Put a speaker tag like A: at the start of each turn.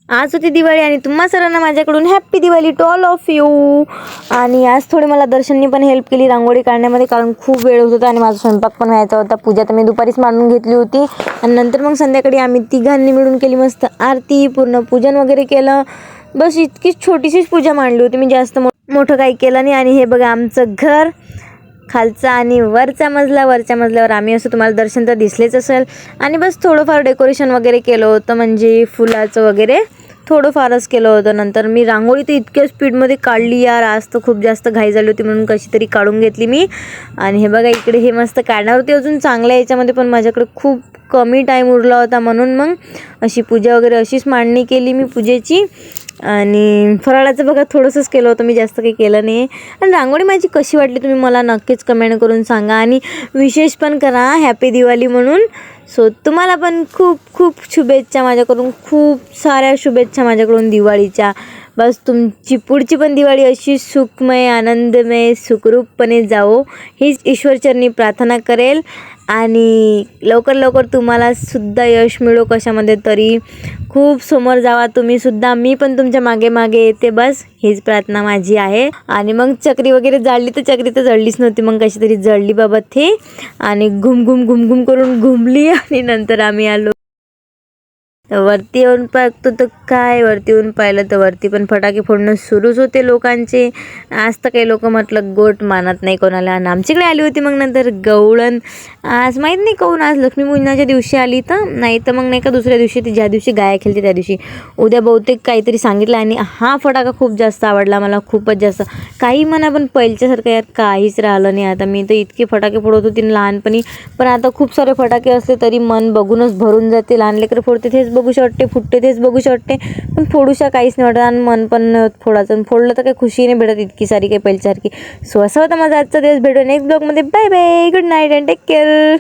A: आज होती दिवाळी आणि तुम्हा सर्वांना माझ्याकडून happy Diwali to all of you. आणि आज थोडी मला दर्शननी पण हेल्प केली रांगोळी काढण्यामध्ये, कारण खूप वेळ होत होता आणि माझा स्वयंपाक पण व्हायचा होता. पूजा तर मी दुपारीच मांडून घेतली होती आणि नंतर मग संध्याकाळी आम्ही तिघांनी मिळून केली मस्त आरती, पूर्ण पूजन वगैरे केलं. बस इतकीच छोटीशीच पूजा मांडली होती, मी जास्त मोठं काही केलं नाही. आणि हे बघा आमचं घर, खालचा आणि वरचा मजल्यावर आम्ही असं, तुम्हाला दर्शन तर दिसलेच असेल. आणि बस थोडंफार डेकोरेशन वगैरे केलं होतं, म्हणजे फुलाचं वगैरे थोडंफारच केलं होतं. नंतर मी रांगोळी तर इतक्या स्पीडमध्ये काढली यार, आज तर खूप जास्त घाई झाली होती म्हणून कशी तरी काढून घेतली मी. आणि हे बघा इकडे हे मस्त काढणार होते अजून चांगल्या याच्यामध्ये, पण माझ्याकडे खूप कमी टाईम उरला होता म्हणून मग अशी पूजा वगैरे अशीच मांडणी केली मी पूजेची. आणि फराळाचं बघा थोडंसंच केलं होतं, मी जास्त काही केलं नाही. आणि रांगोळी माझी कशी वाटली तुम्ही मला नक्कीच कमेंट करून सांगा आणि विशेष पण करा हॅपी दिवाळी म्हणून. सो तुम्हाला पण खूप खूप शुभेच्छा माझ्याकडून, खूप साऱ्या शुभेच्छा माझ्याकडून दिवाळीच्या. बस तुमची पुढची पण दिवाळी अशी सुखमय, आनंदमय, सुखरूपपणे जाओ हीच ईश्वरचरणी प्रार्थना करेल. आणि लवकर लवकर तुम्हाला सुद्धा यश मिळो कशामध्ये तरी, खूप समोर जावा तुम्ही सुद्धा, मी पण तुमच्या मागे मागे येते, बस हीच प्रार्थना माझी आहे. आणि मग चक्री वगैरे जाळली तर चक्री तर जळलीच नव्हती, मग कशी तरी जळली बाबा ते. आणि घुम करून घुमली आणि नंतर आम्ही आलो वरती. येऊन पाहतो तर काय, वरती येऊन पाहिलं तर वरती पण फटाके फोडणं सुरूच होते लोकांचे. आज तर काही लोक म्हटलं गोट मानत नाही कोणाला, आणि आमच्याकडे आली होती मग नंतर गवळण. आज माहीत नाही काहून, आज लक्ष्मीपूजनाच्या दिवशी आली तर, नाही तर मग नाही का दुसऱ्या दिवशी, ती ज्या दिवशी गाया खेळते त्या दिवशी. उद्या बहुतेक काहीतरी सांगितलं. आणि हा फटाका खूप जास्त आवडला मला, खूपच जास्त. काही म्हणा पण पहिल्यासारखं यात काहीच राहिलं नाही. आता मी तर इतके फटाके फोडत होती लहानपणी, पण आता खूप सारे फटाके असले तरी मन बघूनच भरून जाते. लहान लेकरं फोडते तेच बघूशी वाटते, फुटते तेच बघूशी वाटते, पण फोडूशा काहीच नाही वाटत. आणि मन पण फोडायचं, फोडलं तर काही खुशी नाही भेटत इतकी सारी काही पहिल्यासारखी. सो असा होता माझा आजचा दिवस. भेटू नेक्स्ट ब्लॉगमध्ये. Bye bye, good night and take care.